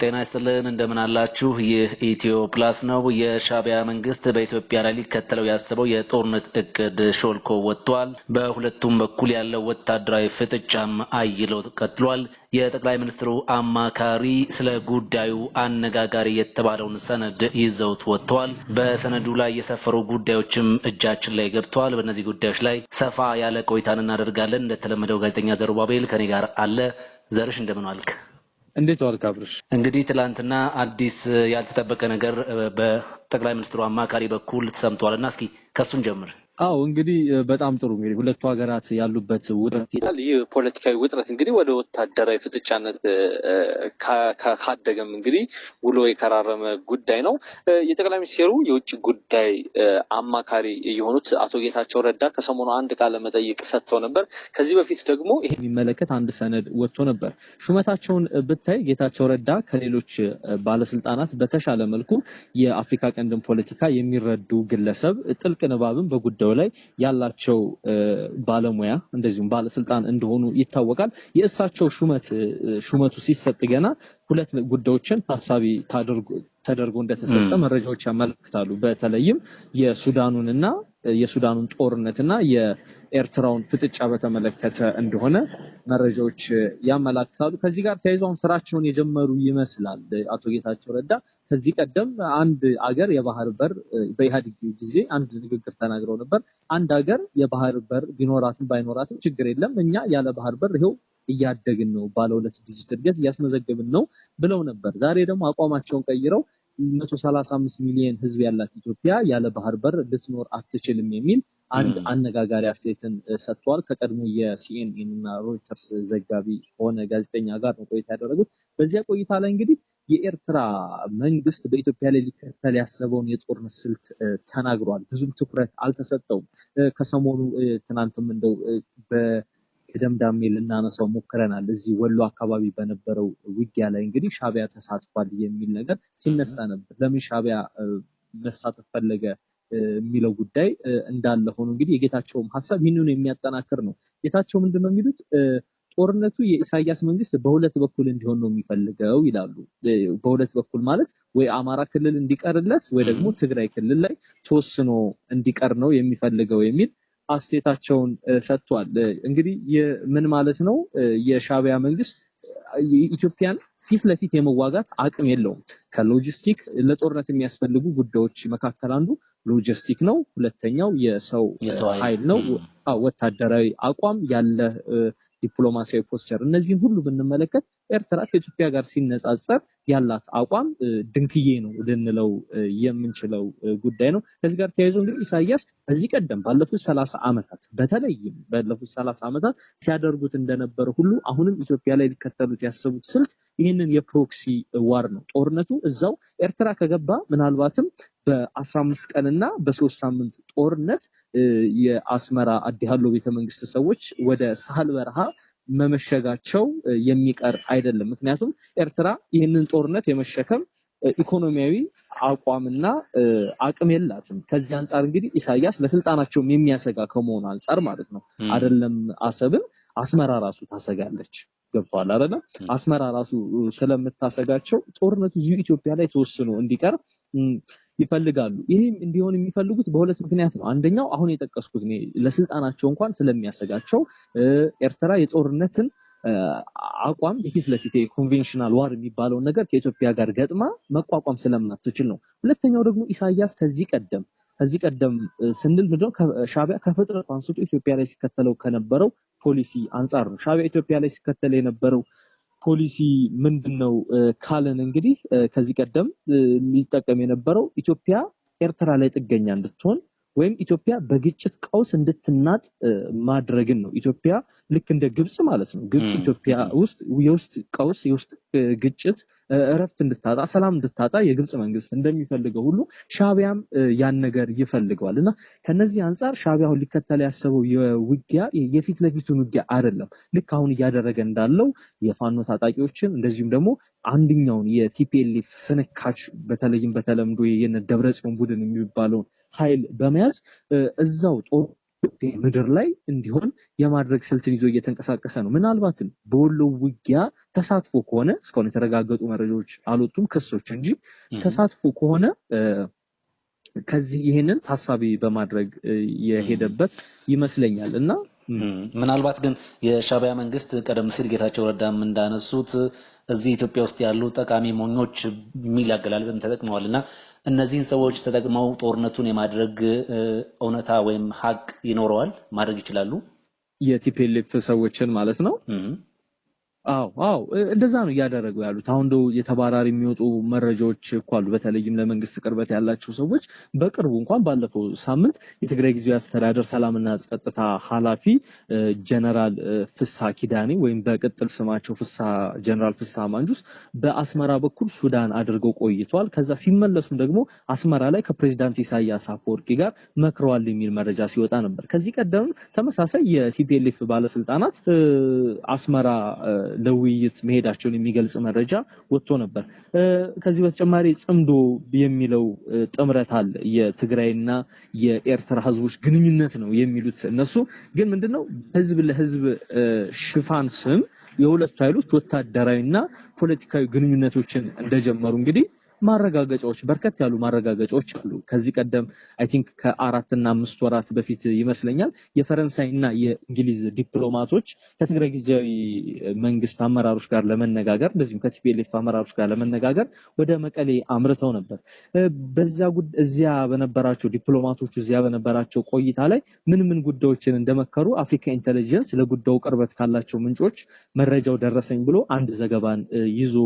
ጤና ይስጥልን እንደምን አላችሁ ይህ ኢትዮ ፕላስ ነው የሻቢያ መንግስት በኢትዮጵያ ላይ ሊከተለው ያሰበው የጦርነት እቅድ ሾልኮ ወጥቷል በሁለቱም በኩል ያለው ወታደራዊ ፍጥጫም አይሎ ቀጥሏል የጠቅላይ ሚኒስትሩ አማካሪ ስለ ጉዳዩ አነጋጋሪ የተባለውን ሰነድ ይዘውት ወጥቷል በሰነዱ ላይ የሰፈሩ ጉዳዮችም እጃችን ላይ ገብቷል በእነዚህ ጉዳዮች ላይ ሰፋ ያለ ቆይታን እናደርጋለን እንደተለመደው ጋዜጠኛ ዘሩባቤል ከኔ ጋር አለ ዘርሽ እንደምን ዋልክ እንዴት ዋልክ አብርሽ እንግዲህ ትላንትና አዲስ ያልተጠበቀ ነገር በጠቅላይ ሚኒስትሩ አማካሪ በኩል ተሰምቷልና እስኪ ከሱን ጀምር አው እንግዲህ በጣም ጥሩ እንግዲህ ሁለቱ ሀገራት ያሉበት ውጥረት ይላል ይህ ፖለቲካዊ ውጥረት እንግዲህ ወደ ወታደራዊ ፍጥጫነት ካደገም እንግዲህ ውሎ የከራረመ ጉዳይ ነው የጠቅላይ ሚኒስትሩ የውጭ ጉዳይ አማካሪ የሆኑት አቶ ጌታቸው ረዳ ከሰሞኑ አንድ ቃለ መጠይቅ ሰጥተው ነበር ከዚህ በፊት ደግሞ ይሄ የሚመለከት አንድ ሰነድ ወጥቶ ነበር ሹመታቸውን ብታይ ጌታቸው ረዳ ከሌሎች ባለስልጣናት በተሻለ መልኩ የአፍሪካ ቀንድን ፖለቲካ የሚረዱ ግለሰብ ጥልቅ ንባብን በጉዳዩ ላይ ያላቸው ባለሙያ እንደዚሁም ባለስልጣን እንደሆኑ ይታወቃል የእሳቸው ሹመቱ ሲሰጥ ገና ሁለት ጉዳዮችን ታሳቢ ተደርጎ እንደተሰጠ መረጃዎች ያመለክታሉ በተለይም የሱዳኑን ጦርነትና የኤርትራውን ፍጥጫ በተመለከተ እንደሆነ መረጃዎች ያመለክታሉ ከዚህ ጋር ተያይዘው ስራቸውን የጀመሩ ይመስላል አቶ ጌታቸው ረዳ ከዚህ ቀደም አንድ አገር የባህር በር በኢህአዴግ ጊዜ አንድ ንግግር ተናግረው ነበር አንድ አገር የባህር በር ቢኖራትም ባይኖራትም ችግር የለም እኛ ያለ ባህር በር ይሄው እያደግን ነው ባለ ሁለት ዲጂት እድገት ያስመዘገብን ነው ብለው ነበር ዛሬ ደግሞ አቋማቸውን ቀይረው 135 ሚሊዮን ህዝብ ያላት ኢትዮጵያ ያለ ባህር በር ልትኖር አትችልም የሚል አንድ አነጋጋሪ አስተያየትን ሰጥቷል ከቀድሞ የሲኤንኤን እና ሮይተርስ ዘጋቢ ሆነ ጋዜጠኛ ጋር ነው ቆይታ ያደረጉት በዚያ ቆይታ ላይ እንግዲህ የኤርትራ መንግስት በኢትዮጵያ ላይ ሊከተል ያሰበውን የጦርነት ስልት ተናግሯል ብዙም ትኩረት አልተሰጠውም ከሰሞኑ ትናንትም እንደው በደምዳሜ ልናነሳው ሞክረናል እዚህ ወሎ አካባቢ በነበረው ውጊያ ላይ እንግዲህ ሻቢያ ተሳትፏል የሚል ነገር ሲነሳ ነበር ለምን ሻቢያ መሳተፍ ፈለገ የሚለው ጉዳይ እንዳለ ሆኖ እንግዲህ የጌታቸውም ሐሳብ ይህንን የሚያጠናክር ነው ጌታቸው ምንድነው የሚሉት ጦርነቱ የኢሳያስ መንግስት በሁለት በኩል እንዲሆን ነው የሚፈልገው ይላሉ በሁለት በኩል ማለት ወይ አማራ ክልል እንዲቀርለት ወይ ደግሞ ትግራይ ክልል ላይ ተወስኖ እንዲቀር ነው የሚፈልገው የሚል አስተያየታቸውን ሰጥቷል እንግዲህ ምን ማለት ነው የሻቢያ መንግስት ኢትዮጵያን ፊት ለፊት የመዋጋት አቅም የለውም ከሎጂስቲክ ለጦርነት የሚያስፈልጉ ጉዳዮች መካከል አንዱ ሎጂስቲክ ነው ሁለተኛው የሰው ኃይል ነው ወታደራዊ አቋም ያለ ዲፕሎማሲያዊ ፖስቸር እነዚህን ሁሉ ብንመለከት ኤርትራ ከኢትዮጵያ ጋር ሲነጻጸር ያላት አቋም ድንክዬ ነው ልንለው የምንችለው ጉዳይ ነው ከዚህ ጋር ተያይዞ እንግዲህ ኢሳያስ በዚህ ቀደም ባለፉት 30 አመታት በተለይም ባለፉት 30 አመታት ሲያደርጉት እንደነበር ሁሉ አሁንም ኢትዮጵያ ላይ ሊከተሉት ያሰቡት ስልት ይህንን የፕሮክሲ ዋር ነው ጦርነቱ እዛው ኤርትራ ከገባ ምናልባትም በ15 ቀንና በ3 ሳምንት ጦርነት የአስመራ አዲሃሎ ቤተመንግስት ሰዎች ወደ ሳህል በረሃ መመሸጋቸው የሚቀር አይደለም ምክንያቱም ኤርትራ ይህንን ጦርነት የመሸከም ኢኮኖሚያዊ አቋምና አቅም የላትም ከዚህ አንፃር እንግዲህ ኢሳያስ ለስልጣናቸው የሚያሰጋ ከመሆኑ አንፃር ማለት ነው አይደለም አሰብን አስመራ ራሱ ታሰጋለች ገብቷል አይደል አስመራ ራሱ ስለምታሰጋቸው ጦርነቱ ኢትዮጵያ ላይ ተወስኖ እንዲቀር ይፈልጋሉ ይሄም እንዲሆን የሚፈልጉት በሁለት ምክንያት ነው አንደኛው አሁን የጠቀስኩት ነው ለስልጣናቸው እንኳን ስለሚያሰጋቸው ኤርትራ የጦርነትን አቋም የፊት ለፊት ኮንቬንሽናል ዋር የሚባለው ነገር ከኢትዮጵያ ጋር ገጥማ መቋቋም ስለማትችል ነው ሁለተኛው ደግሞ ኢሳያስ ከዚህ ቀደም ስንል ምንድነው ሻቢያ ከፍጥረት አንስቶ ኢትዮጵያ ላይ ሲከተለው ከነበረው ፖሊሲ አንፃር ነው ሻቢያ ኢትዮጵያ ላይ ሲከተል የነበረው ፖሊሲ ምንድነው ካለን እንግዲህ ከዚህ ቀደም የሚጠቀም የነበረው ኢትዮጵያ ኤርትራ ላይ ጥገኛ እንድትሆን ወይም ኢትዮጵያ በግጭት ቀውስ እንድትናጥ ማድረግን ነው ኢትዮጵያ ልክ እንደ ግብጽ ማለት ነው ግብጽ ኢትዮጵያ ውስጥ የውስጥ ግጭት እረፍት እንድታጣ ሰላም እንድታጣ የግብጽ መንግስት እንደሚፈልገው ሁሉ ሻቢያም ያን ነገር ይፈልጋልና ከነዚህ አንፃር ሻቢያው ሊከተል ያሰበው የውጊያ የፊት ለፊቱን ውጊያ አይደለም ልክ አሁን እያደረገ እንዳለው የፋኖ ታጣቂዎችን እንደዚሁም ደግሞ አንደኛውን የቲፒኤልኤፍ ፍንካች በተለይም በተለምዶ የነ ደብረጽዮን ቡድን የሚባለው ኃይል በመያዝ እዛው ምድር ላይ እንዲሆን የማድረግ ስልትን ይዞ እየተንቀሳቀሰ ነው። ምናልባትም በወሎ ውጊያ ተሳትፎ ከሆነ እስካሁን የተረጋገጡ መረጃዎች አልወጡም ክሶች እንጂ ተሳትፎ ከሆነ ከዚህ ይሄንን ታሳቢ በማድረግ የሄደበት ይመስለኛል እና ምናልባት ግን የሻዕቢያ መንግስት ቀደም ሲል ጌታቸው ረዳም እንዳነሱት እዚህ ኢትዮጵያ ውስጥ ያሉ ጠቃሚ ሞኞች የሚል አገላለጽም ተጠቅመዋልና እነዚህን ሰዎች ተጠቅመው ጦርነቱን የማድረግ እውነታ ወይም ሀቅ ይኖረዋል ማድረግ ይችላሉ የቲፒኤልኤፍ ሰዎችን ማለት ነው አዎ እንደዛ ነው ያደረጉ ያሉት አሁን ነው የተባራሪ የሚወጡ መረጃዎች ቋሉ በተለይም ለመንግስት ቅርበት ያላቸው ሰዎች በቅርቡ እንኳን ባለፈው ሳምንት የትግራይ ጊዜያዊ አስተዳደር ሰላምና ጸጥታ ኃላፊ ጀነራል ፍሳ ኪዳኔ ወይም በቅጥል ስማቸው ጀነራል ፍሳ ማንጁስ በአስመራ በኩል ሱዳን አድርገው ቆይቷል ከዛ ሲመለሱም ደግሞ አስመራ ላይ ከፕሬዝዳንት ኢሳያስ አፈወርቂ ጋር መክረዋል የሚል መረጃ ሲወጣ ነበር ከዚህ ቀደም ተመሳሳይ የቲፒኤልኤፍ ባለስልጣናት አስመራ ለውይይት መሄዳቸውን የሚገልጽ መረጃ ወጥቶ ነበር ከዚህ በተጨማሪ ጽምዶ የሚለው ጥምረት አለ የትግራይና የኤርትራ ህዝቦች ግንኙነት ነው የሚሉት እነሱ ግን ምንድነው ህዝብ ለህዝብ ሽፋን ስም የሁለቱ ኃይሎች ወታደራዊና ፖለቲካዊ ግንኙነቶችን እንደጀመሩ እንግዲህ ማረጋገጫዎች በርከት ያሉ ማረጋገጫዎች አሉ ከዚህ ቀደም አይ ቲንክ ከ4 እና 5 ወራት በፊት ይመስለኛል የፈረንሳይና የእንግሊዝ ዲፕሎማቶች ከትግራይ ጊዜያዊ መንግስት አመራሮች ጋር ለመነጋገር እንደዚሁም ከቲፒኤልኤፍ አመራሮች ጋር ለመነጋገር ወደ መቀሌ አምርተው ነበር እዚያ በነበራቸው ዲፕሎማቶች እዚያ በነበራቸው ቆይታ ላይ ምን ጉዳዮችን እንደመከሩ አፍሪካ ኢንተለጀንስ ለጉዳዩ ቅርበት ካላቸው ምንጮች መረጃው ደረሰኝ ብሎ አንድ ዘገባን ይዞ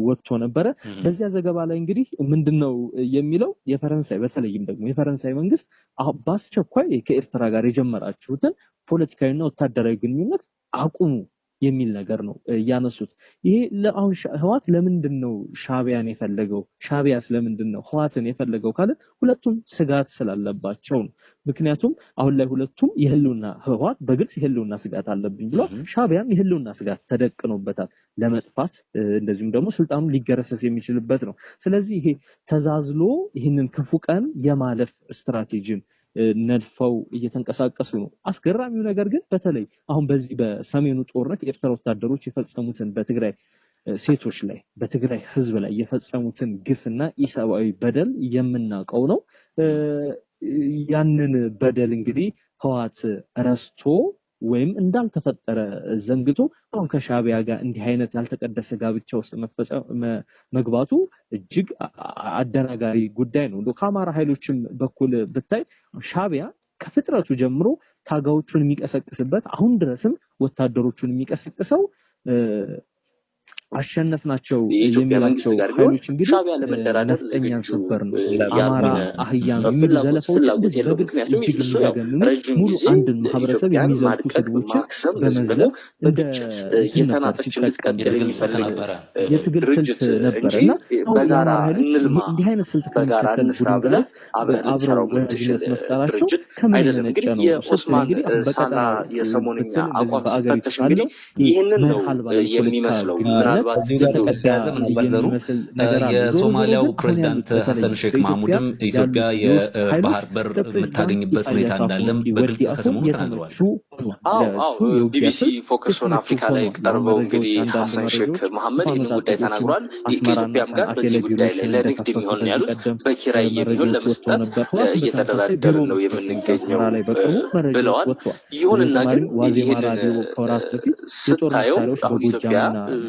ወጥቶ ነበር በዚያ ዘገባ ላይ እንግዲህ ምንድነው የሚለው የፈረንሳይ በተለይም ደግሞ የፈረንሳይ መንግስት በአስቸኳይ ከኤርትራ ጋር የጀመራችሁትን ፖለቲካዊና ወታደራዊ ግንኙነት አቁሙ የሚል ነገር ነው ያነሱት ይሄ ለአሁን ህዋት ለምንድነው ሻዕቢያን የፈለገው ሻዕቢያስ ለምንድነው ህዋትን የፈለገው ካለ ሁለቱም ስጋት ስላለባቸው ነው ምክንያቱም አሁን ላይ ሁለቱም የህልውና ህዋት በግልጽ የህልውና ስጋት አለብኝ ብሎ ሻዕቢያም የህልውና ስጋት ተደቅኖበታል ለመጥፋት እንደዚሁም ደግሞ ስልጣኑ ሊገረሰስ የሚችልበት ነው ስለዚህ ይሄ ተዛዝሎ ይሄንን ክፉ ቀን የማለፍ ስትራቴጂን ነድፈው እየተንቀሳቀሱ ነው አስገራሚው ነገር ግን በተለይ አሁን በዚህ በሰሜኑ ጦርነት የኤርትራ ወታደሮች የፈጸሙትን በትግራይ ሴቶች ላይ በትግራይ ህዝብ ላይ የፈጸሙትን ግፍና ኢሰብአዊ በደል የምናቀው ነው ያንን በደል እንግዲህ ህዋት ረስቶ ወይም እንዳልተፈጠረ ዘንግቶ አሁን ከሻዕቢያ ጋር እንዲህ አይነት ያልተቀደሰ ጋብቻ ውስጥ መግባቱ እጅግ አደናጋሪ ጉዳይ ነው እንዶ ከአማራ ኃይሎችም በኩል ብታይ ሻዕቢያ ከፍጥረቱ ጀምሮ ታጋዎቹን የሚቀሰቅስበት አሁን ድረስም ወታደሮቹን የሚቀሰቅሰው አሸነፍናቸው የሚላቸው ኃይሎች እንግዲህ ሻዕቢያ ለመደራደር ነፍጠኛን ሰበር ነው አማራ አህያን የሚሉ ዘለፋዎች እንደዚህ በግልጽ እጅግ የሚዘገንኑ ሙሉ አንድ ማህበረሰብ የሚዘልፉ ስድቦችን በመዝለፍ እንደ የተናጠች እንድትቀጥል የሚፈልግ የትግል ስልት ነበርና በጋራ እንልማ እንዲህ አይነት ስልት በጋራ እንስራ ብለህ አብረው ወዳጅነት መፍጠራቸው ከምን የመነጨ ነው የኦስማን ሳላ የሰሞንኛ አቋም ሲፈተሽ እንግዲህ ይህንን ነው የሚመስለው የሶማሊያው ፕሬዝዳንት ሐሰን ሼክ መሐሙድም ኢትዮጵያ የባህር በር የምታገኝበት ሁኔታ እንዳለም በግልጽ ከሰሞኑ ተናግረዋል ቢቢሲ ፎከስ ኦን አፍሪካ ላይ ቀርበው እንግዲህ ሐሰን ሼክ መሐመድ ይህንን ጉዳይ ተናግረዋል ከኢትዮጵያም ጋር በዚህ ጉዳይ ላይ ለንግድ የሚሆን ያሉት በኪራይ የሚሆን ለመስጠት እየተደራደር ነው የምንገኘው ብለዋል ይሁንና ግን ስታየው አሁን ኢትዮጵያ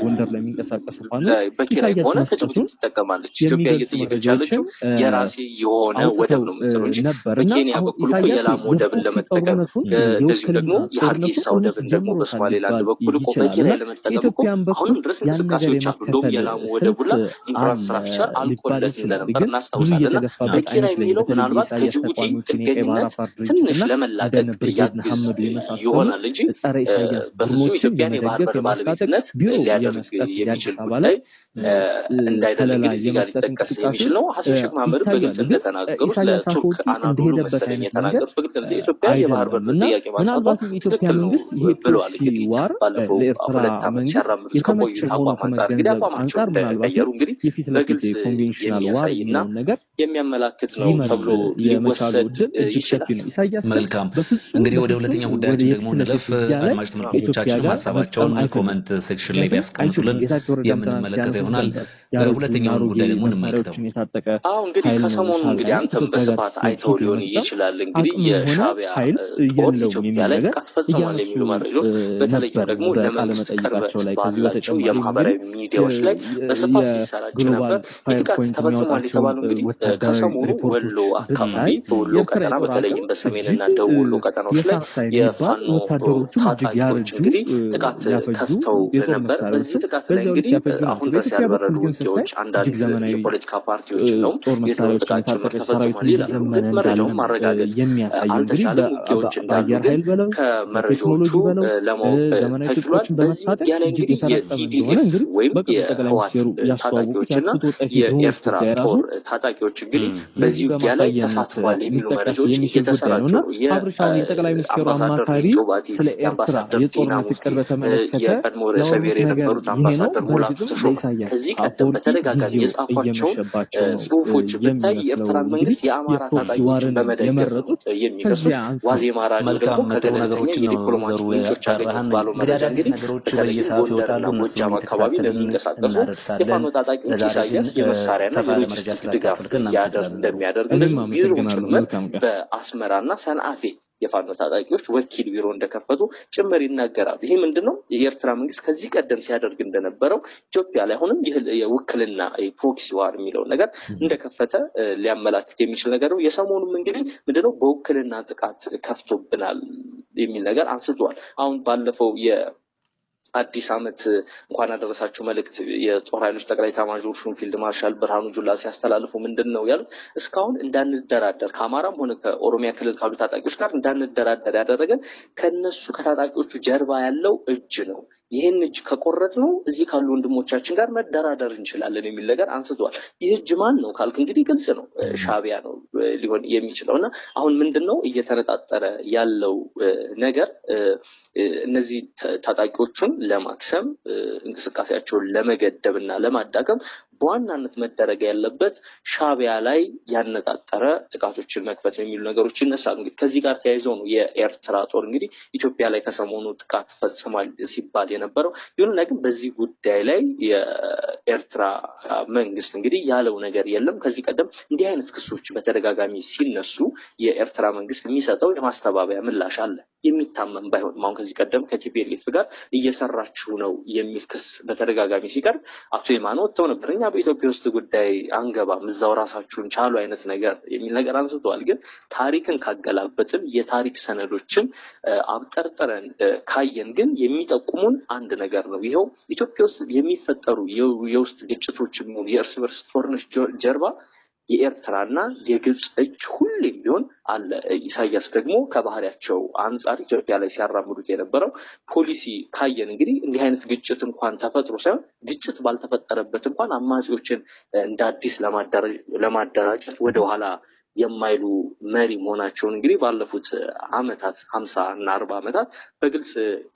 ጎንደር ላይ የሚንቀሳቀሱ ፋኖች በኪራይ ሆነ ተጭብጭ ትጠቀማለች ኢትዮጵያ እየጠየቀች ያለችው የራሴ የሆነ ወደብ ነው የምትለው እንጂ በኬንያ በኩል የላሙ ወደብን ለመጠቀም እንደዚህ ደግሞ የሀርጌሳ ወደብን ደግሞ በሶማሌላንድ በኩል እኮ በኪራይ ለመጠቀም እኮ አሁንም ድረስ እንቅስቃሴዎች አሉ እንደውም የላሙ ወደብ ሁላ ኢንፍራስትራክቸር አልቆለት እንደነበር እናስታውሳለን በኪራይ የሚለው ምናልባት ከጅቡቲ ጥገኝነት ትንሽ ለመላቀቅ ያግዝ ይሆናል እንጂ በፍጹም ኢትዮጵያን የባህር በር ባለቤትነት ሊያደርግ የሚችል ጉዳይ እንዳይደለም እንግዲህ እዚህ ጋር ሊጠቀስ የሚችል ነው ሐሰን ሼክ መሐመድ በግልጽ እንደተናገሩት ለቱርክ አናዶሉ መሰለኝ የተናገሩት በግልጽ ኢትዮጵያ የባህር በር ጥያቄ ማንሳቷ የኢትዮጵያ መንግስት ይሄ ፕሮክሲ ዋር ለኤርትራ መንግስት የተመቸ ሆኖ ከመገንዘብ አንጻር ምናልባት የፊት ለፊት ኮንቬንሽናል ዋር የሚለውን ነገር የሚያመላክት ነው ተብሎ ሊወሰድ ይችላል። ኢሳያስ መልካም እንግዲህ ወደ ሁለተኛው ጉዳያችን ደግሞ እንለፍ። አድማጭ ተመልካቾቻችን ሐሳባቸውን ኮሜንት ሴክሽን ላይ ቢያስቀምጡልን የምንመለከተው ይሆናል። ሁለተኛው ጉዳይ ደግሞ እንመለከተው። እንግዲህ ከሰሞኑ እንግዲህ አንተም በስፋት አይተው ሊሆን ይችላል። እንግዲህ የሻዕቢያ ጦር ኢትዮጵያ ላይ ጥቃት ፈጽሟል የሚሉ መረጃዎች በተለይ ደግሞ ለመንግስት ቅርበት ባላቸው የማህበራዊ ሚዲያዎች ላይ በስፋት ሲሰራጭ ነበር። ጥቃት ተፈጽሟል የተባለው እንግዲህ ከሰሞኑ ወሎ አካባቢ በወሎ ቀጠና በተለይም በሰሜንና ደቡብ ወሎ ቀጠናዎች ላይ የፋኖ ታጣቂዎች እንግዲህ ጥቃት ከፍተው ነበር። በዚህ ጥቃት ላይ እንግዲህ አሁን ድረስ ያልበረዱ ውጊያዎች አንዳንድ የፖለቲካ ፓርቲዎች ነው የድሮን ጥቃት ጭምር ተፈጽሟል ይላሉ። ግን መረጃውን ማረጋገጥ አልተቻለም። ውጊያዎች እንዳሉ ግን ከመረጃዎቹ ለማወቅ ተችሏል። በዚህ ውጊያ ላይ እንግዲህ የቲዲኤፍ ወይም የህወሓት ታጣቂዎችና የኤርትራ ጦር ታጣቂዎች እንግዲህ በዚህ ውጊያ ላይ ተሳትፏል የሚሉ መረጃዎች እየተሰራጩ ነው። የጠቅላይ ሚኒስትሩ አማካሪ ስለ ኤርትራ የጦርነት እቅድ በተመለከተ የቀድሞ ርዕሰ ብሔር የነበሩት አምባሳደር ሙላቱ ተሾመ ከዚህ ቀደም በተደጋጋሚ የጻፏቸው ጽሁፎች ብታይ የኤርትራን መንግስት የአማራ ታጣቂዎችን በመደገፍ የሚከሱ ዋዜማ ራዲዮ ደግሞ ከገለልተኛ የዲፕሎማሲ ምንጮች ያገኙት ባለው መረጃ እንግዲህ በተለይ ጎንደርና ጎጃም አካባቢ ለሚንቀሳቀሱ የፋኖ ታጣቂዎች ኢሳያስ የመሳሪያና የሎጂስቲክ ድጋፍ እንደሚያደርግ ቢሮውን ጭምር በአስመራና ሰንአፌ የፋኖ ታጣቂዎች ወኪል ቢሮ እንደከፈቱ ጭምር ይናገራሉ። ይሄ ምንድነው? የኤርትራ መንግስት ከዚህ ቀደም ሲያደርግ እንደነበረው ኢትዮጵያ ላይ አሁንም የውክልና ፕሮክሲ ዋር የሚለው ነገር እንደከፈተ ሊያመላክት የሚችል ነገር ነው። የሰሞኑም እንግዲህ ምንድነው በውክልና ጥቃት ከፍቶብናል የሚል ነገር አንስቷል። አሁን ባለፈው አዲስ ዓመት እንኳን አደረሳችሁ መልእክት የጦር ኃይሎች ጠቅላይ ኤታማዦር ሹም ፊልድ ማርሻል ብርሃኑ ጁላ ሲያስተላልፉ ምንድነው ያሉት? እስካሁን እንዳንደራደር ከአማራም ሆነ ከኦሮሚያ ክልል ካሉ ታጣቂዎች ጋር እንዳንደራደር ያደረገን ከነሱ ከታጣቂዎቹ ጀርባ ያለው እጅ ነው። ይሄን እጅ ከቆረጥ ነው እዚህ ካሉ ወንድሞቻችን ጋር መደራደር እንችላለን የሚል ነገር አንስተዋል። ይህ እጅ ማን ነው ካልክ እንግዲህ ግልጽ ነው፣ ሻዕቢያ ነው ሊሆን የሚችለውና አሁን ምንድነው እየተነጣጠረ ያለው ነገር እነዚህ ታጣቂዎቹን ለማክሰም እንቅስቃሴያቸውን ለመገደብና ለማዳከም በዋናነት መደረግ ያለበት ሻዕቢያ ላይ ያነጣጠረ ጥቃቶችን መክፈት ነው የሚሉ ነገሮች ይነሳሉ። እንግዲህ ከዚህ ጋር ተያይዘው ነው የኤርትራ ጦር እንግዲህ ኢትዮጵያ ላይ ከሰሞኑ ጥቃት ፈጽሟል ሲባል የነበረው። ይሁንና ግን በዚህ ጉዳይ ላይ የኤርትራ መንግስት እንግዲህ ያለው ነገር የለም። ከዚህ ቀደም እንዲህ አይነት ክሶች በተደጋጋሚ ሲነሱ የኤርትራ መንግስት የሚሰጠው የማስተባበያ ምላሽ አለ። የሚታመን ባይሆን አሁን ከዚህ ቀደም ከቲፒኤልኤፍ ጋር እየሰራችሁ ነው የሚል ክስ በተደጋጋሚ ሲቀርብ አቶ የማነ ወጥተው ነበር። እኛ በኢትዮጵያ ውስጥ ጉዳይ አንገባም፣ እዛው ራሳችሁን ቻሉ አይነት ነገር የሚል ነገር አንስተዋል። ግን ታሪክን ካገላበጥን የታሪክ ሰነዶችን አብጠርጥረን ካየን ግን የሚጠቁሙን አንድ ነገር ነው። ይሄው ኢትዮጵያ ውስጥ የሚፈጠሩ የውስጥ ግጭቶችን የእርስ በርስ ጦርነት ጀርባ የኤርትራና የግብጽ እጅ ሁሌም ቢሆን አለ። ኢሳያስ ደግሞ ከባህሪያቸው አንጻር ኢትዮጵያ ላይ ሲያራምዱት የነበረው ፖሊሲ ካየን እንግዲህ እንዲህ አይነት ግጭት እንኳን ተፈጥሮ ሳይሆን ግጭት ባልተፈጠረበት እንኳን አማጺዎችን እንደ አዲስ ለማደራጀት ወደኋላ የማይሉ መሪ መሆናቸውን እንግዲህ ባለፉት አመታት 50 እና 40 አመታት በግልጽ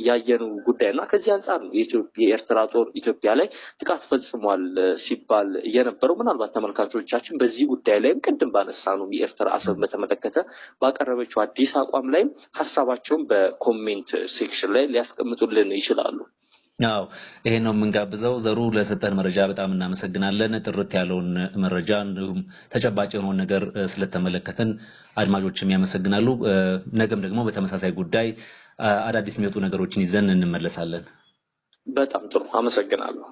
ያየኑ ጉዳይና ከዚህ አንጻር ነው የኤርትራ ጦር ኢትዮጵያ ላይ ጥቃት ፈጽሟል ሲባል የነበረው። ምናልባት ተመልካቾቻችን በዚህ ጉዳይ ላይም ቅድም ባነሳነው የኤርትራ አሰብ በተመለከተ ባቀረበችው አዲስ አቋም ላይ ሐሳባቸውን በኮሜንት ሴክሽን ላይ ሊያስቀምጡልን ይችላሉ። አዎ ይሄ ነው የምንጋብዘው። ዘሩ ለሰጠን መረጃ በጣም እናመሰግናለን። ጥርት ያለውን መረጃ እንዲሁም ተጨባጭ የሆነውን ነገር ስለተመለከተን አድማጮችም ያመሰግናሉ። ነገም ደግሞ በተመሳሳይ ጉዳይ አዳዲስ የሚወጡ ነገሮችን ይዘን እንመለሳለን። በጣም ጥሩ አመሰግናለሁ።